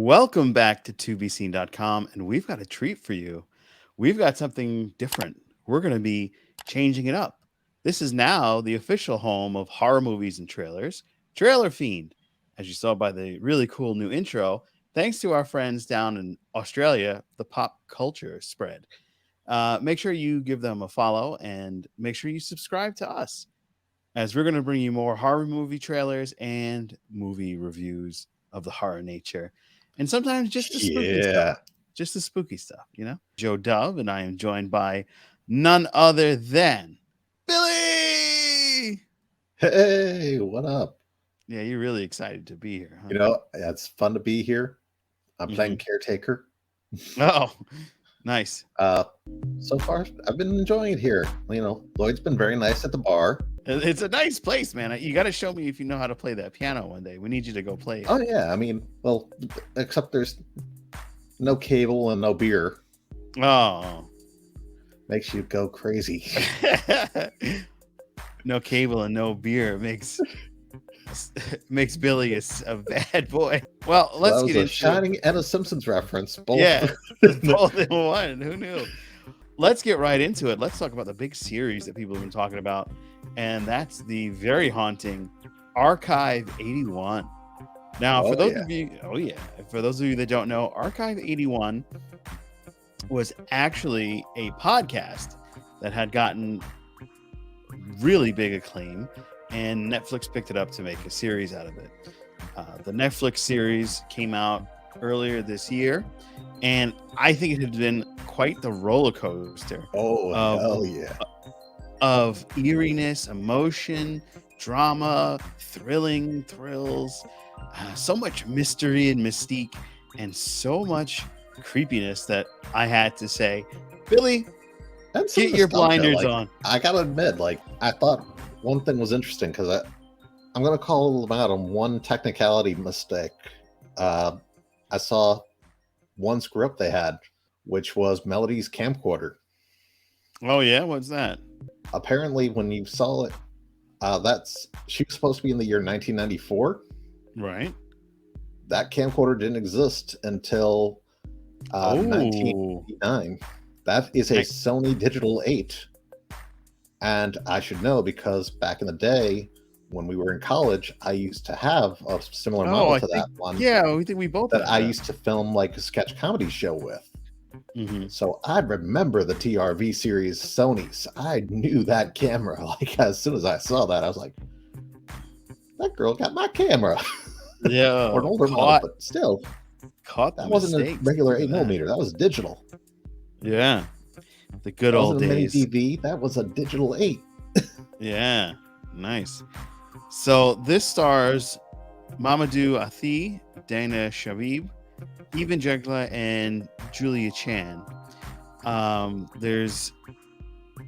Welcome back to 2bscene.com, and we've got a treat for you. We've got something different. We're going to be changing it up. This is now the official home of horror movies and trailers, Trailer Fiend, as you saw by the really cool new intro, thanks to our friends down in Australia, the Pop Culture Spread. Make sure you give them a follow and make sure you subscribe to us, as we're going to bring you more horror movie trailers and movie reviews of the horror nature, and sometimes just the spooky stuff. Yeah. Just the spooky stuff. Joe Dove, and I am joined by none other than Billy. Hey, what up? Yeah, you're really excited to be here, huh? It's fun to be here. I'm playing caretaker. Oh, nice. So far, I've been enjoying it here. Lloyd's been very nice at the bar. It's a nice place, man. You got to show me if you know how to play that piano one day. We need you to go play it. Oh, yeah. Except there's no cable and no beer. Oh. Makes you go crazy. No cable and no beer makes Billy a bad boy. Well, let's get into Shining and a Simpsons reference. Both in one. Who knew? Let's get right into it. Let's talk about the big series that people have been talking about, and that's the very haunting Archive 81. Now, for those of you that don't know, Archive 81 was actually a podcast that had gotten really big acclaim, and Netflix picked it up to make a series out of it. The Netflix series came out earlier this year, and I think it had been quite the roller coaster. Of eeriness, emotion, drama, thrills, so much mystery and mystique, and so much creepiness that I had to say, Billy, get your blinders on. I gotta admit, I thought one thing was interesting, because I'm gonna call them out on one technicality mistake. I saw one screw up they had, which was Melody's camcorder. Oh yeah, what's that? Apparently, when you saw it, she was supposed to be in the year 1994. Right. That camcorder didn't exist until 1989. That is a Sony Digital 8. And I should know, because back in the day, when we were in college, I used to have a similar model to that one. Yeah, we think we both that I used to film a sketch comedy show with. Mm-hmm. So I remember the TRV series Sony's. I knew that camera. As soon as I saw that, I was like, that girl got my camera. Yeah. Or an older model, but still. That wasn't a regular 8mm. That was digital. Yeah. The good old days. Mini DV. That was a digital 8. Yeah. Nice. So this stars Mamadou Athie, Dana Shabib, Evan Jegla, and Julia Chan. There's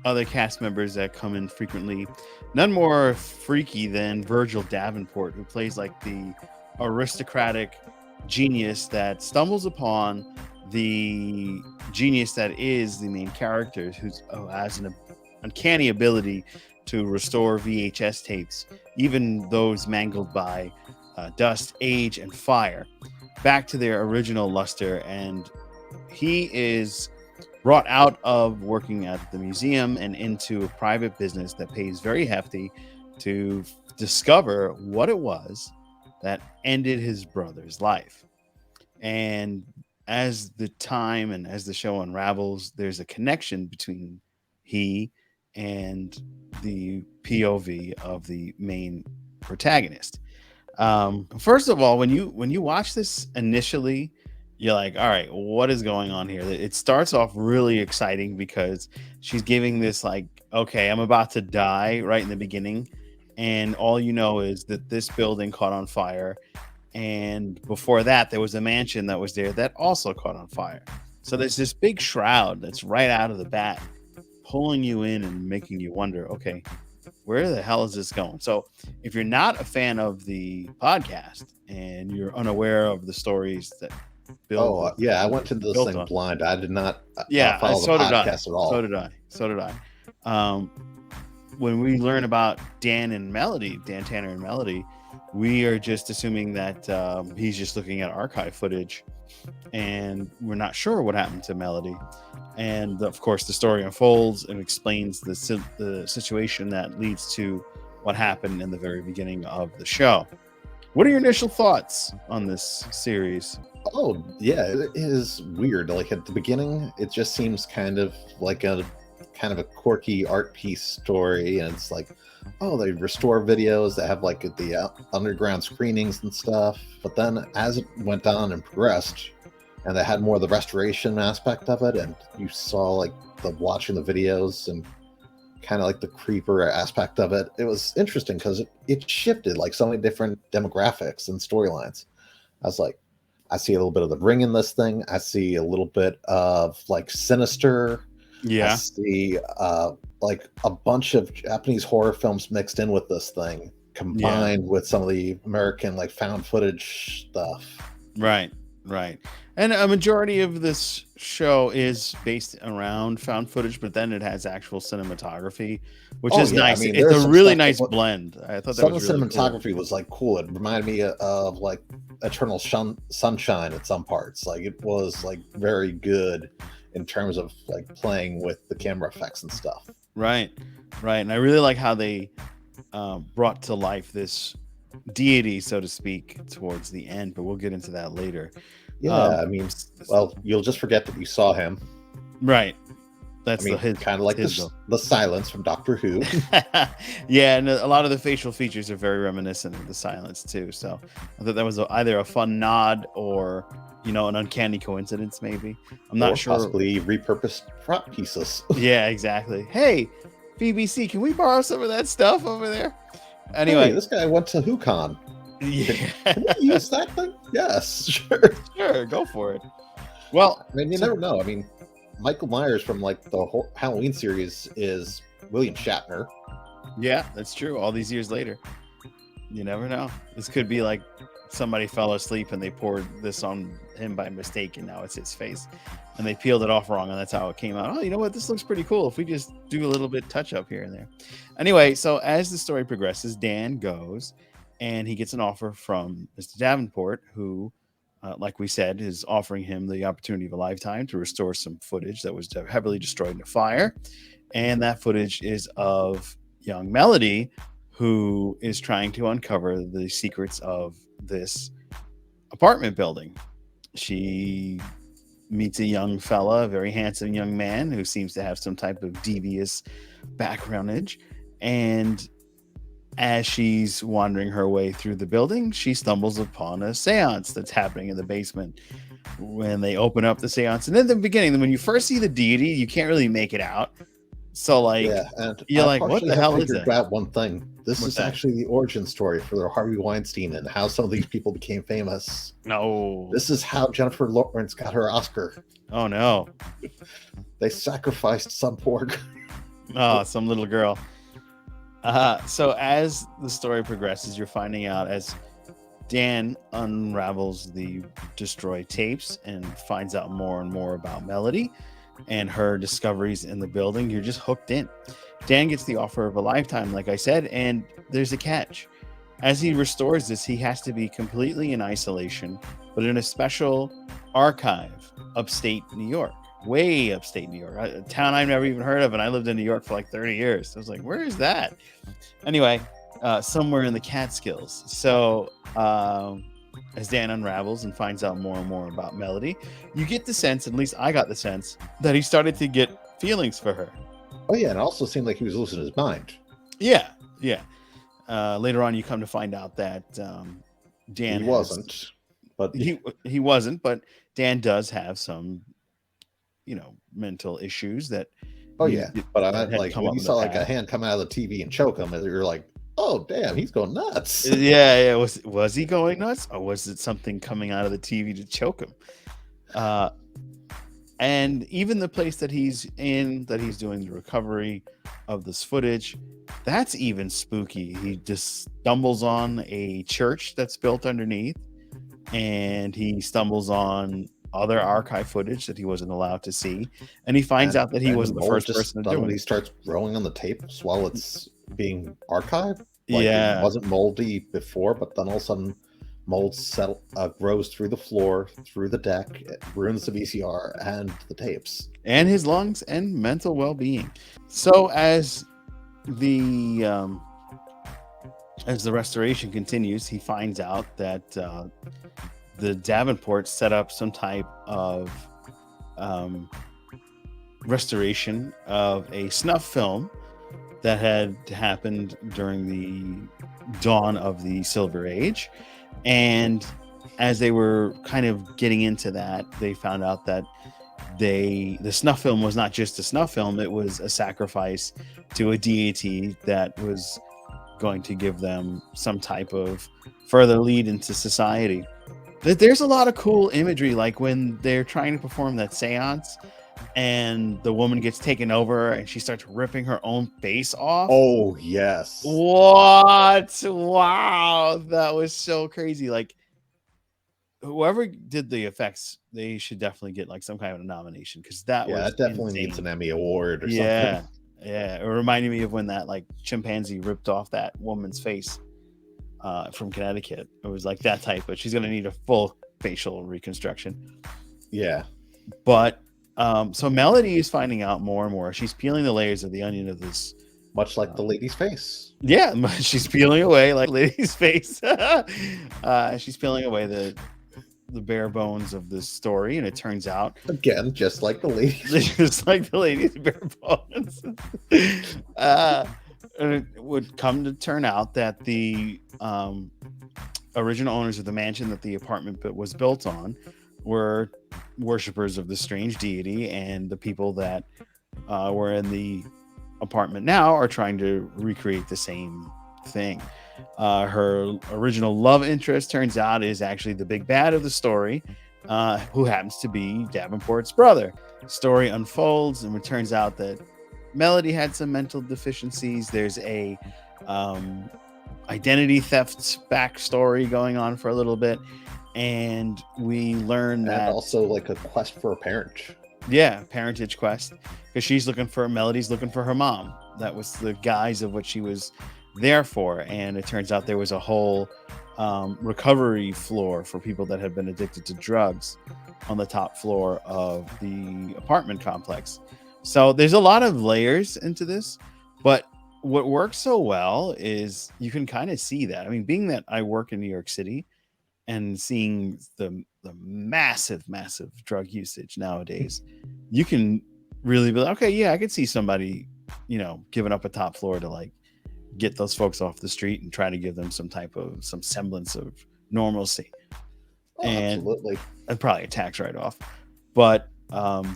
other cast members that come in frequently. None more freaky than Virgil Davenport, who plays the aristocratic genius that stumbles upon the genius that is the main character, who has an uncanny ability to restore VHS tapes, even those mangled by dust, age, and fire, back to their original luster. And he is brought out of working at the museum and into a private business that pays very hefty to discover what it was that ended his brother's life. And as the time and as the show unravels, there's a connection between he and the POV of the main protagonist. First of all, when you watch this initially, you're like, all right, what is going on here? It starts off really exciting because she's giving this okay, I'm about to die right in the beginning, and all you know is that this building caught on fire, and before that there was a mansion that was there that also caught on fire. So there's this big shroud that's right out of the bat, pulling you in and making you wonder, okay, where the hell is this going? So if you're not a fan of the podcast and you're unaware of the stories that Bill... I went to this thing blind. I did not follow so the podcast at all. So did I. When we learn about Dan Tanner and Melody, We are just assuming that he's just looking at archive footage, and we're not sure what happened to Melody. And of course, the story unfolds and explains the situation that leads to what happened in the very beginning of the show. What are your initial thoughts on this series? Oh, yeah, it is weird. Like at the beginning, it just seems kind of like a quirky art piece story, and it's like, oh, they restore videos that have like the underground screenings and stuff. But then as it went on and progressed, and they had more of the restoration aspect of it, and you saw like the watching the videos and kind of like the creeper aspect of it, it was interesting because it shifted like so many different demographics and storylines. I was like, I see a little bit of the ring in this thing. I see a little bit of like Sinister. I Yeah, see like a bunch of Japanese horror films mixed in with this thing, yeah, combined with some of the American like found footage stuff. right, right. And a majority of this show is based around found footage, but then it has actual cinematography, which Oh is yeah, I nice. mean It's there's a some really stuff. nice blend. I thought that Some was of the really cool. cinematography was like cool. It reminded me of like Eternal Sunshine at some parts. Like it was like very good in terms of like playing with the camera effects and stuff. Right, right. And I really like how they brought to life this deity, so to speak, towards the end, but we'll get into that later. Yeah, Um, I mean, well, you'll just forget that you saw him. right. I That's mean, kind of like his goal. the silence from Doctor Who. Yeah, and a lot of the facial features are very reminiscent of the silence too. So I thought that was either a fun nod or an uncanny coincidence. Maybe I'm not Or sure. possibly repurposed prop pieces. Yeah, exactly. Hey, BBC, can we borrow some of that stuff over there? Hey, Anyway, this guy went to WhoCon. Can we yeah, use that thing? Yes, sure. sure, go for it. Well, I mean, you so never know. I mean, Michael Myers from like the Halloween series is William Shatner. yeah, that's true. All these years later, you never know. This could be like somebody fell asleep and they poured this on him by mistake, and now it's his face, and they peeled it off wrong, and that's how it came out. Oh, you know what? This looks pretty cool if we just do a little bit touch up here and there. Anyway, so as the story progresses, Dan goes and he gets an offer from Mr. Davenport, who, like we said, is offering him the opportunity of a lifetime to restore some footage that was heavily destroyed in a fire. And that footage is of young Melody, who is trying to uncover the secrets of this apartment building. She meets a young fella, a very handsome young man who seems to have some type of devious backgroundage. And as she's wandering her way through the building, she stumbles upon a seance that's happening in the basement. When they open up the seance, and in the beginning, when you first see the deity, you can't really make it out. So, like, Yeah, and you're I like, what partially the have hell is figured that? out one thing. This What's is that? actually the origin story for Harvey Weinstein and how some of these people became famous. No. This is how Jennifer Lawrence got her Oscar. Oh, no. They sacrificed some poor. Oh, some little girl. So as the story progresses, you're finding out as Dan unravels the destroyed tapes and finds out more and more about Melody and her discoveries in the building. You're just hooked in. Dan gets the offer of a lifetime, like I said, and there's a catch. As he restores this, he has to be completely in isolation, but in a special archive upstate New York, way upstate New York, a town I've never even heard of. And I lived in New York for like 30 years. I was like, where is that? Anyway, somewhere in the Catskills. So, as Dan unravels and finds out more and more about Melody, you get the sense, at least I got the sense, that he started to get feelings for her. Oh yeah, and it also seemed like he was losing his mind. Yeah, yeah. Later on, you come to find out that Dan He wasn't, but he wasn't, but Dan does have some, mental issues that oh yeah. But I that meant had like come when up you in the saw like a past. hand come out of the TV and choke him, you're like, oh damn, he's going nuts. Yeah. Was he going nuts, or was it something coming out of the TV to choke him? And even the place that he's in, that he's doing the recovery of this footage, that's even spooky. He just stumbles on a church that's built underneath, and he stumbles on other archive footage that he wasn't allowed to see, and he finds And out that he then wasn't the mold first just person to do suddenly it. starts growing on the tapes while it's being archived. Like it Yeah. wasn't moldy before, but then all of a sudden mold grows through the floor, through the deck, it ruins the VCR and the tapes. And his lungs and mental well-being. So as the restoration continues, he finds out that the Davenport set up some type of restoration of a snuff film that had happened during the dawn of the Silver Age. And as they were kind of getting into that, they found out that the snuff film was not just a snuff film, it was a sacrifice to a deity that was going to give them some type of further lead into society. There's a lot of cool imagery, like when they're trying to perform that seance and the woman gets taken over and she starts ripping her own face off. Oh, yes. What? Wow, that was so crazy. Like, whoever did the effects, they should definitely get like some kind of a nomination, because that was it definitely insane. needs an Emmy award or Yeah, something. yeah. It reminded me of when that like chimpanzee ripped off that woman's face from Connecticut. It was like that type, but she's gonna need a full facial reconstruction. Yeah. But so Melody is finding out more and more. She's peeling the layers of the onion of this. Much like the lady's face. Yeah, she's peeling away like lady's face. She's peeling away the bare bones of this story, and it turns out Again, just like the lady's just like the lady's bare bones. And it would come to turn out that the original owners of the mansion that the apartment was built on were worshippers of the strange deity, and the people that were in the apartment now are trying to recreate the same thing. Her original love interest, turns out, is actually the big bad of the story, who happens to be Davenport's brother. The story unfolds, and it turns out that Melody had some mental deficiencies. There's a identity theft backstory going on for a little bit, and we learn and that also like a quest for a parent. Yeah, parentage quest, because Melody's looking for her mom. That was the guise of what she was there for. And it turns out there was a whole recovery floor for people that had been addicted to drugs on the top floor of the apartment complex. So there's a lot of layers into this, but what works so well is you can kind of see that. I mean, being that I work in New York City and seeing the massive drug usage nowadays, you can really be like, okay, yeah, I could see somebody, giving up a top floor to like get those folks off the street and try to give them some semblance of normalcy. Oh, And absolutely. probably a tax write-off. But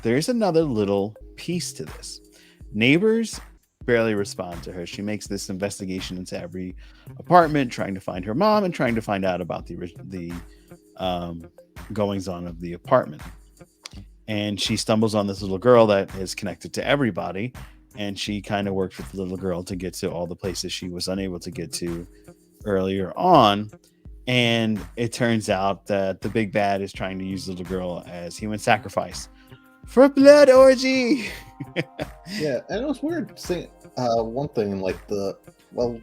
there's another little piece to this. Neighbors barely respond to her. She makes this investigation into every apartment, trying to find her mom and trying to find out about the goings on of the apartment. And she stumbles on this little girl that is connected to everybody, and she kind of works with the little girl to get to all the places she was unable to get to earlier on. And it turns out that the big bad is trying to use the little girl as human sacrifice for a blood orgy. Yeah, and it was weird seeing one thing like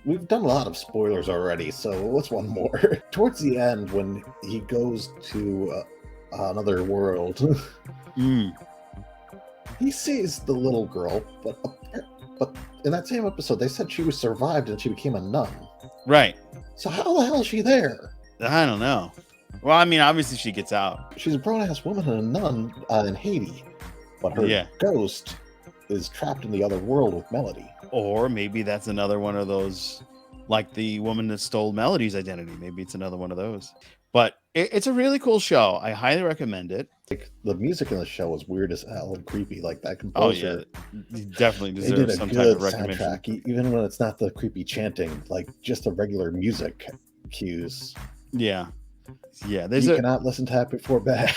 we've done a lot of spoilers already, so what's one more? Towards the end, when he goes to another world, he sees the little girl, but in that same episode, they said she was survived and she became a nun. Right. So how the hell is she there? I don't know. Well, I mean, obviously she gets out. She's a grown-ass woman and a nun in Haiti, but her ghost is trapped in the other world with Melody. Or maybe that's another one of those, like the woman that stole Melody's identity. Maybe it's another one of those. But it's a really cool show. I highly recommend it. Like the music in the show is weird as hell and creepy. Like that composer, he definitely deserves some type of recognition. Soundtrack, even when it's not the creepy chanting, like just the regular music cues. Yeah. You cannot listen to that before bed.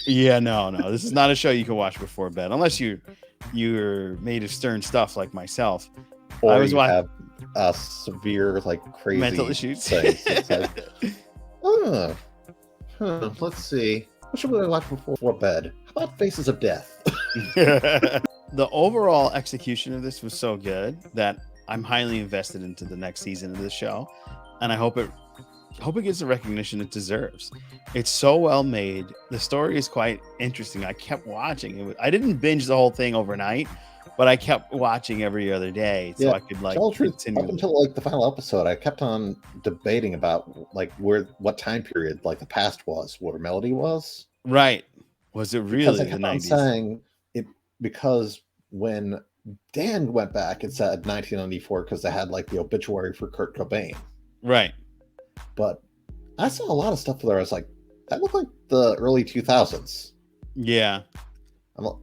Yeah, no. This is not a show you can watch before bed, unless you're made of stern stuff like myself. Or you have a severe, like, crazy mental issues. Let's see. What should we watch before bed? How about Faces of Death? The overall execution of this was so good that I'm highly invested into the next season of this show, and I hope it gets the recognition it deserves. It's so well made. The story is quite interesting. I kept watching. I didn't binge the whole thing overnight, but I kept watching every other day so Yeah, I could like tell the truth, continue. up until like the final episode, I kept on debating about like what time period like the past was, where Melody was. Right. Was it Because I really the kept on 90s? saying it because when Dan went back, it said 1994 because they had like the obituary for Kurt Cobain. Right. But I saw a lot of stuff there. I was like, that looked like the early 2000s. Yeah.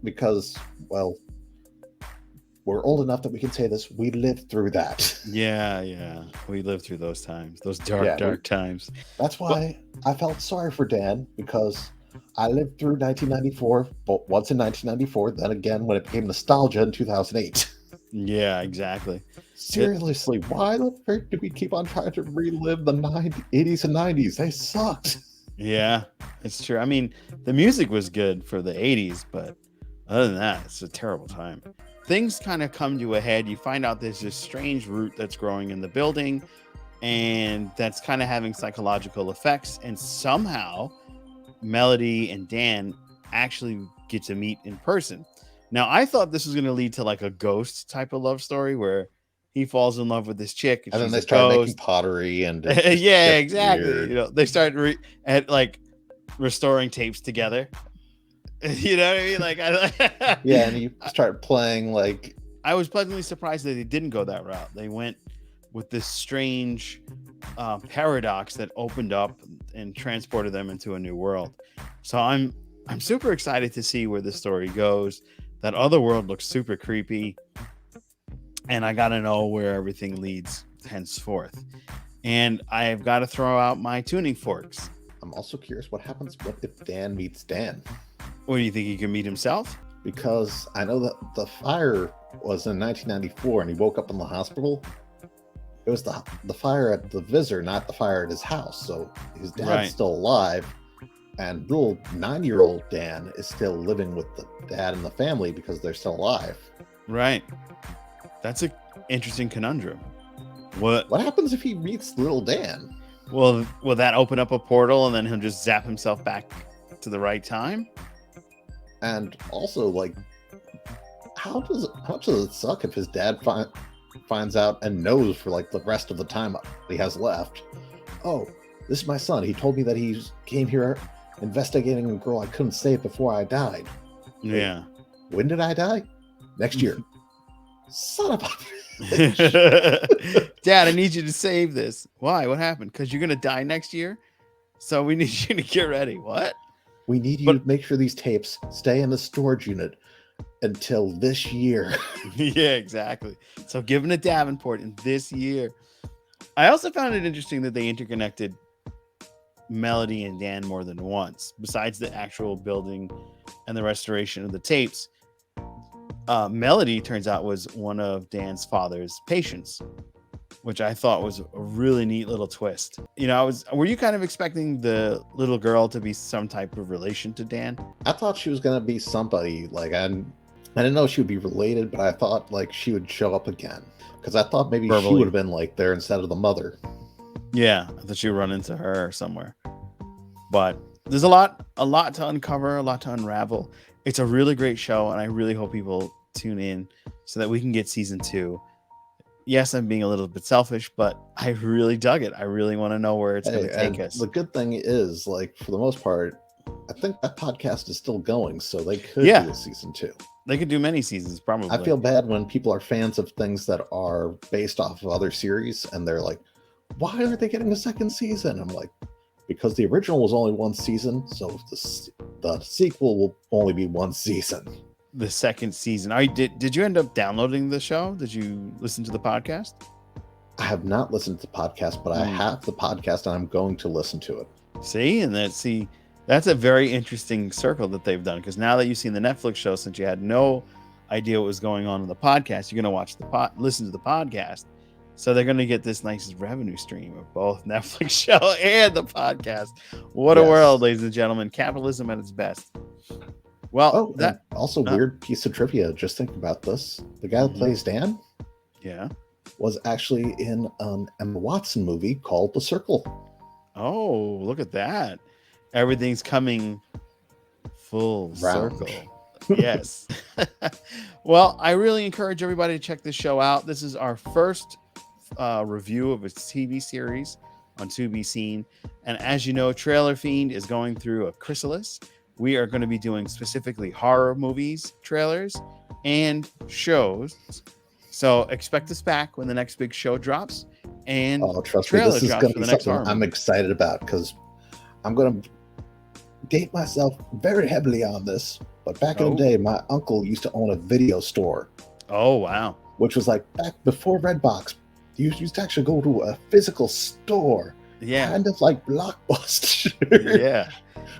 Because, well, we're old enough that we can say this. We lived through that. Yeah. We lived through those times, those dark times. That's why I felt sorry for Dan, because I lived through 1994, but once in 1994, then again when it became nostalgia in 2008. Yeah, exactly. Seriously, why the frick do we keep on trying to relive the 80s and 90s? They sucked. Yeah, it's true. I mean, the music was good for the 80s, but other than that, it's a terrible time. Things kind of come to a head. You find out there's this strange root that's growing in the building, and that's kind of having psychological effects. And somehow, Melody and Dan actually get to meet in person. Now, I thought this was going to lead to like a ghost type of love story where he falls in love with this chick And then she's they a start making ghost. pottery and Yeah, exactly. weird. You know, they start at like restoring tapes together. You know what I mean? Like, yeah, and you start playing like. I was pleasantly surprised that they didn't go that route. They went with this strange paradox that opened up and transported them into a new world. So I'm super excited to see where this story goes. That other world looks super creepy, and I got to know where everything leads henceforth. And I've got to throw out my tuning forks. I'm also curious what happens if Dan meets Dan. What do you think, he can meet himself? Because I know that the fire was in 1994 and he woke up in the hospital. It was the fire at the Visor, not the fire at his house. So his dad's still alive, and little 9-year-old Dan is still living with the dad and the family because they're still alive. Right. That's an interesting conundrum. What happens if he meets little Dan? Will that open up a portal and then he'll just zap himself back to the right time? And also, like, how much does it suck if his dad finds out and knows for like the rest of the time he has left? Oh, this is my son. He told me that he came here investigating a girl I couldn't save before I died. Yeah. When did I die? Next year. Son of a Dad, I need you to save this. Why? What happened? Because you're gonna die next year, so we need you to get ready. What? We need you to make sure these tapes stay in the storage unit until this year. Yeah, exactly. So given a Davenport in this year. I also found it interesting that they interconnected Melody and Dan more than once, besides the actual building and the restoration of the tapes. Melody, turns out, was one of Dan's father's patients, which I thought was a really neat little twist. You know, were you kind of expecting the little girl to be some type of relation to Dan? I thought she was going to be somebody, like, I didn't know she would be related, but I thought like she would show up again, because I thought maybe she would have been like there instead of the mother. Yeah, I thought she would run into her somewhere. But there's a lot to uncover, a lot to unravel. It's a really great show, and I really hope people tune in so that we can get season 2. Yes, I'm being a little bit selfish, but I really dug it. I really want to know where it's going to take us. The good thing is, like, for the most part, I think that podcast is still going, so they could do a season 2. They could do many seasons, probably. I feel bad when people are fans of things that are based off of other series, and they're like, why aren't they getting a second season? I'm like, because the original was only 1 season, so the sequel will only be 1 season. The second season. Did you end up downloading the show? Did you listen to the podcast? I have not listened to the podcast, but I have the podcast and I'm going to listen to it. That's a very interesting circle that they've done, because now that you've seen the Netflix show, since you had no idea what was going on in the podcast, you're going to listen to the podcast. So they're going to get this nice revenue stream of both Netflix show and the podcast. What a world, ladies and gentlemen. Capitalism at its best. Well, weird piece of trivia. Just think about this. The guy who plays Dan, was actually in an Emma Watson movie called The Circle. Oh, look at that. Everything's coming full Round. circle. Yes. Well, I really encourage everybody to check this show out. This is our first review of a TV series on To Be Seen. And as you know, Trailer Fiend is going through a chrysalis. We are going to be doing specifically horror movies, trailers, and shows. So expect us back when the next big show drops. And Oh, trust me, trailer this is drops going for to be the next something horror I'm movie. excited about because I'm going to date myself very heavily on this. But back in the day, my uncle used to own a video store, Oh, wow. which was like back before Redbox. You used to actually go to a physical store, Yeah. kind of like Blockbuster. Yeah.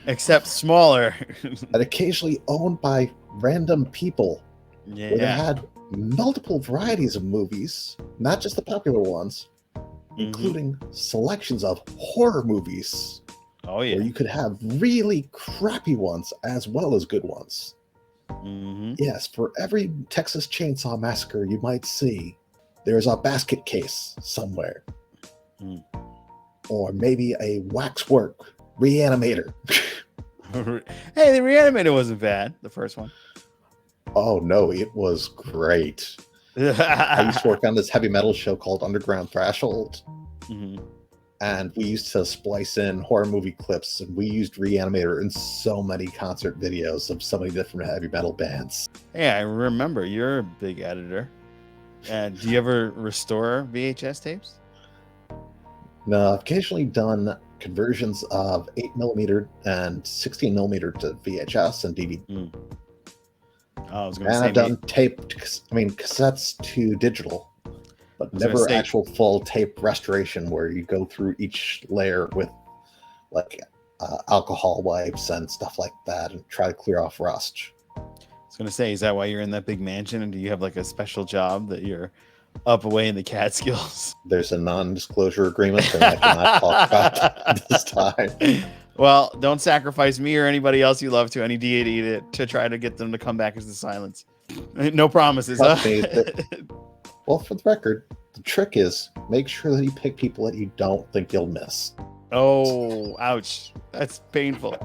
Except smaller. And occasionally owned by random people, where they Yeah. had multiple varieties of movies, not just the popular ones, including selections of horror movies, Oh, where yeah. you could have really crappy ones as well as good ones. Mm-hmm. Yes, for every Texas Chainsaw Massacre you might see, there's a basket case somewhere. Mm. Or maybe a waxwork reanimator. Hey, the Reanimator wasn't bad, the first one. Oh no, it was great. I used to work on this heavy metal show called Underground Threshold, Mhm. and we used to splice in horror movie clips, and we used Reanimator in so many concert videos of so many different heavy metal bands. Hey, I remember you're a big editor. And do you ever restore VHS tapes? Now, I've occasionally done conversions of 8mm and 16mm to VHS and DVD. Oh, I was going to And say, I've done cassettes to digital, but was gonna never say- actual full tape restoration where you go through each layer with like alcohol wipes and stuff like that and try to clear off rust. I was going to say, is that why you're in that big mansion? And do you have like a special job that you're up away in the Catskills? There's a non-disclosure agreement that I cannot talk about this time. Well, don't sacrifice me or anybody else you love to any deity to try to get them to come back as the silence. No promises, huh? Trust me, well, for the record, the trick is make sure that you pick people that you don't think you'll miss. Oh, ouch. That's painful.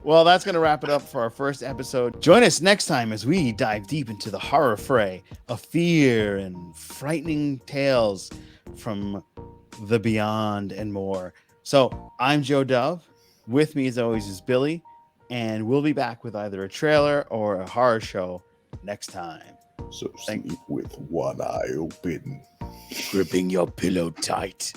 Well, that's going to wrap it up for our first episode. Join us next time as we dive deep into the horror fray of fear and frightening tales from the beyond and more. So I'm Joe Dove. With me, as always, is Billy. And we'll be back with either a trailer or a horror show next time. So sleep with one eye open. Gripping your pillow tight.